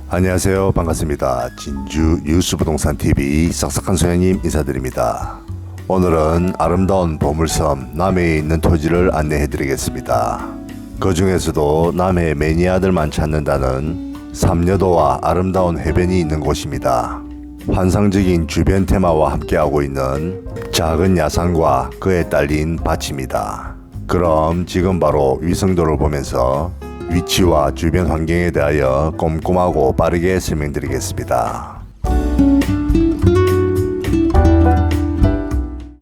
안녕하세요. 반갑습니다. 진주 뉴스부동산TV 싹싹한 소장님 인사드립니다. 오늘은 아름다운 보물섬 남해에 있는 토지를 안내해 드리겠습니다. 그 중에서도 남해 매니아들만 찾는다는 삼여도와 아름다운 해변이 있는 곳입니다. 환상적인 주변 테마와 함께하고 있는 작은 야산과 그에 딸린 밭입니다. 그럼 지금 바로 위성도를 보면서 위치와 주변 환경에 대하여 꼼꼼하고 빠르게 설명드리겠습니다.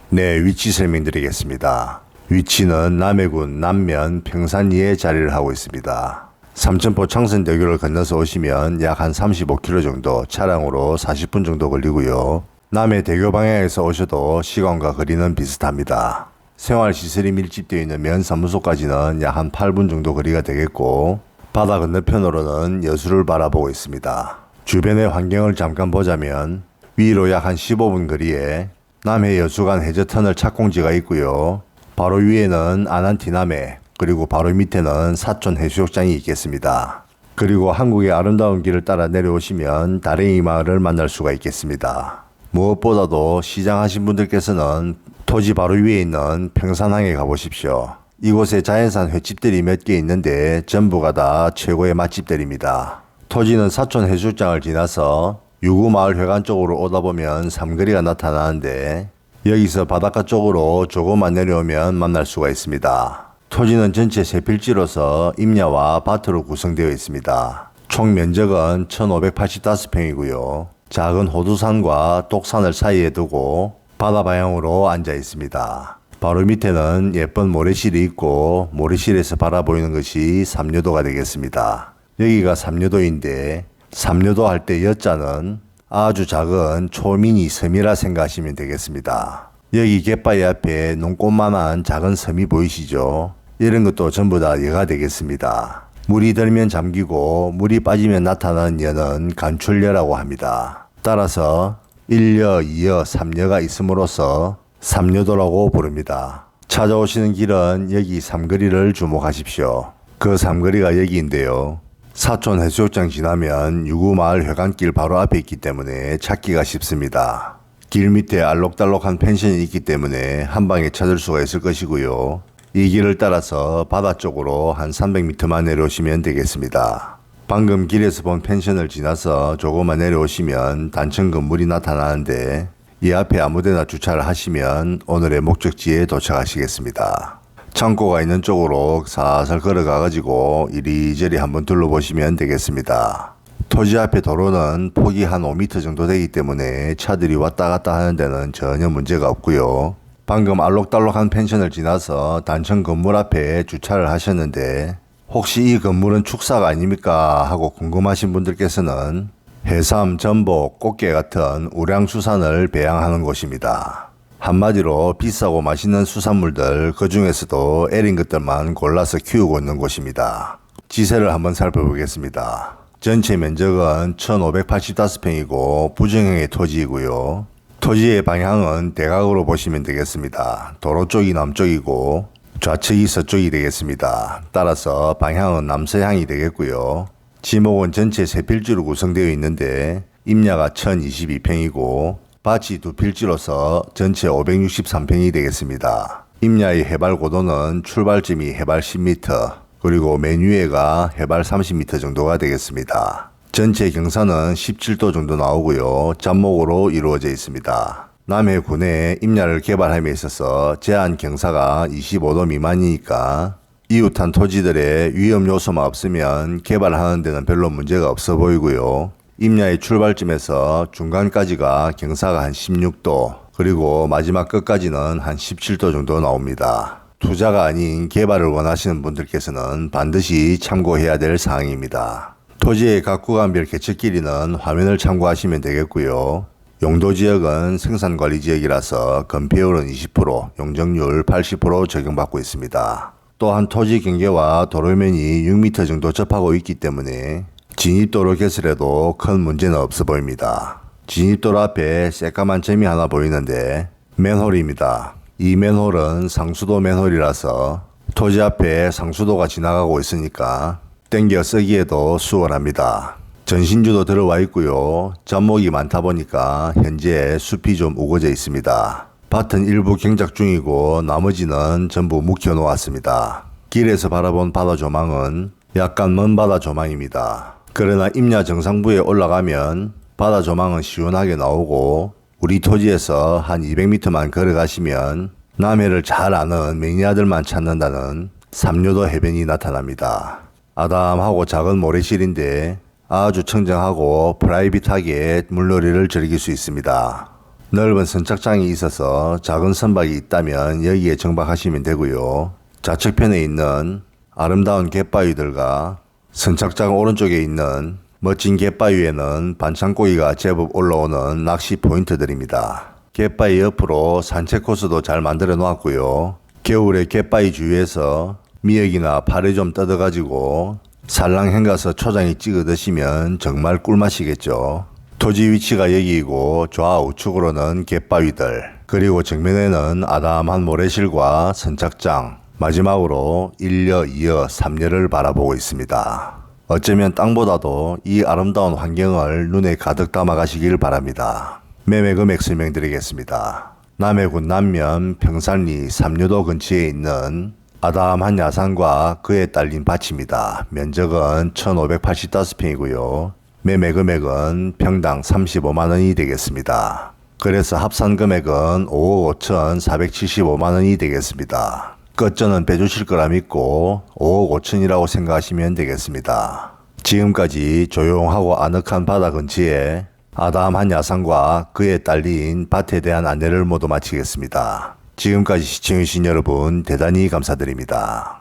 네, 위치 설명드리겠습니다. 위치는 남해군 남면 평산리에 자리를 하고 있습니다. 삼천포 창선대교를 건너서 오시면 약 한 35km 정도, 차량으로 40분 정도 걸리고요. 남해대교 방향에서 오셔도 시간과 거리는 비슷합니다. 생활시설이 밀집되어 있는 면사무소까지는 약 한 8분 정도 거리가 되겠고, 바다 건너편으로는 여수를 바라보고 있습니다. 주변의 환경을 잠깐 보자면 위로 약 한 15분 거리에 남해 여수간 해저터널 착공지가 있고요. 바로 위에는 아난티남해, 그리고 바로 밑에는 사촌 해수욕장이 있겠습니다. 그리고 한국의 아름다운 길을 따라 내려오시면 다랭이 마을을 만날 수가 있겠습니다. 무엇보다도 시장하신 분들께서는 토지 바로 위에 있는 평산항에 가보십시오. 이곳에 자연산 횟집들이 몇 개 있는데 전부가 다 최고의 맛집들입니다. 토지는 사촌 해수욕장을 지나서 유구마을회관 쪽으로 오다 보면 삼거리가 나타나는데, 여기서 바닷가 쪽으로 조금만 내려오면 만날 수가 있습니다. 토지는 전체 세 필지로서 임야와 밭으로 구성되어 있습니다. 총 면적은 1585평이고요. 작은 호두산과 똑산을 사이에 두고 바다 방향으로 앉아 있습니다. 바로 밑에는 예쁜 모래실이 있고, 모래실에서 바라보이는 것이 삼여도가 되겠습니다. 여기가 삼여도인데, 삼여도 할 때 여자는 아주 작은 초미니 섬이라 생각하시면 되겠습니다. 여기 갯바위 앞에 눈꽃만한 작은 섬이 보이시죠? 이런 것도 전부 다 여가 되겠습니다. 물이 들면 잠기고 물이 빠지면 나타나는 여는 간출여라고 합니다. 따라서 1여, 2여, 3여가 있음으로써 삼여도라고 부릅니다. 찾아오시는 길은 여기 삼거리를 주목하십시오. 그 삼거리가 여기인데요. 사촌 해수욕장 지나면 유구마을 회관길 바로 앞에 있기 때문에 찾기가 쉽습니다. 길 밑에 알록달록한 펜션이 있기 때문에 한 방에 찾을 수가 있을 것이고요. 이 길을 따라서 바다 쪽으로 한 300m만 내려오시면 되겠습니다. 방금 길에서 본 펜션을 지나서 조금만 내려오시면 단층 건물이 나타나는데, 이 앞에 아무데나 주차를 하시면 오늘의 목적지에 도착하시겠습니다. 창고가 있는 쪽으로 살살 걸어가 가지고 이리저리 한번 둘러보시면 되겠습니다. 토지 앞에 도로는 폭이 한 5m 정도 되기 때문에 차들이 왔다 갔다 하는 데는 전혀 문제가 없고요. 방금 알록달록한 펜션을 지나서 단층 건물 앞에 주차를 하셨는데, 혹시 이 건물은 축사가 아닙니까 하고 궁금하신 분들께서는 해삼, 전복, 꽃게 같은 우량수산을 배양하는 곳입니다. 한마디로 비싸고 맛있는 수산물들, 그 중에서도 애린 것들만 골라서 키우고 있는 곳입니다. 지세를 한번 살펴보겠습니다. 전체 면적은 1585평이고 부정형의 토지이고요. 토지의 방향은 대각으로 보시면 되겠습니다. 도로 쪽이 남쪽이고 좌측이 서쪽이 되겠습니다. 따라서 방향은 남서향이 되겠고요. 지목은 전체 세 필지로 구성되어 있는데, 임야가 1022평이고 밭이 두 필지로서 전체 563평이 되겠습니다. 임야의 해발 고도는 출발점이 해발 10m, 그리고 맨 위에가 해발 30m 정도가 되겠습니다. 전체 경사는 17도 정도 나오고요. 잡목으로 이루어져 있습니다. 남해군에 임야를 개발함에 있어서 제한 경사가 25도 미만이니까 이웃한 토지들의 위험 요소만 없으면 개발하는 데는 별로 문제가 없어 보이고요. 임야의 출발점에서 중간까지가 경사가 한 16도, 그리고 마지막 끝까지는 한 17도 정도 나옵니다. 투자가 아닌 개발을 원하시는 분들께서는 반드시 참고해야 될 사항입니다. 토지의 각 구간별 개척 길이는 화면을 참고하시면 되겠고요. 용도지역은 생산관리지역이라서 건폐율은 20%, 용적률 80% 적용받고 있습니다. 또한 토지 경계와 도로면이 6m 정도 접하고 있기 때문에 진입도로 개설에도 큰 문제는 없어 보입니다. 진입도로 앞에 새까만 점이 하나 보이는데 맨홀입니다. 이 맨홀은 상수도 맨홀이라서 토지 앞에 상수도가 지나가고 있으니까 땡겨 쓰기에도 수월합니다. 전신주도 들어와 있고요. 잡목이 많다 보니까 현재 숲이 좀 우거져 있습니다. 밭은 일부 경작 중이고 나머지는 전부 묵혀 놓았습니다. 길에서 바라본 바다 조망은 약간 먼 바다 조망입니다. 그러나 임야 정상부에 올라가면 바다 조망은 시원하게 나오고 우리 토지에서 한 200m만 걸어가시면 남해를 잘 아는 매니아들만 찾는다는 삼요도 해변이 나타납니다. 아담하고 작은 모래실인데 아주 청정하고 프라이빗하게 물놀이를 즐길 수 있습니다. 넓은 선착장이 있어서 작은 선박이 있다면 여기에 정박하시면 되고요. 좌측편에 있는 아름다운 갯바위들과 선착장 오른쪽에 있는 멋진 갯바위에는 반창고기가 제법 올라오는 낚시 포인트들입니다. 갯바위 옆으로 산책 코스도 잘 만들어 놓았고요. 겨울에 갯바위 주위에서 미역이나 파래 좀 뜯어가지고 살랑 헹가서 초장에 찍어 드시면 정말 꿀맛이겠죠. 토지 위치가 여기이고 좌우측으로는 갯바위들, 그리고 정면에는 아담한 모래실과 선착장, 마지막으로 1여, 2여, 3여를 바라보고 있습니다. 어쩌면 땅보다도 이 아름다운 환경을 눈에 가득 담아 가시길 바랍니다. 매매 금액 설명드리겠습니다. 남해군 남면 평산리 삼류도 근처에 있는 아담한 야산과 그에 딸린 밭입니다. 면적은 1585평이고요. 매매 금액은 평당 35만원이 되겠습니다. 그래서 합산 금액은 5억 5,475만원이 되겠습니다. 끝전은 빼주실 거라 믿고 5억 5천이라고 생각하시면 되겠습니다. 지금까지 조용하고 아늑한 바다 근처에 아담한 야산과 그에 딸린 밭에 대한 안내를 모두 마치겠습니다. 지금까지 시청해주신 여러분 대단히 감사드립니다.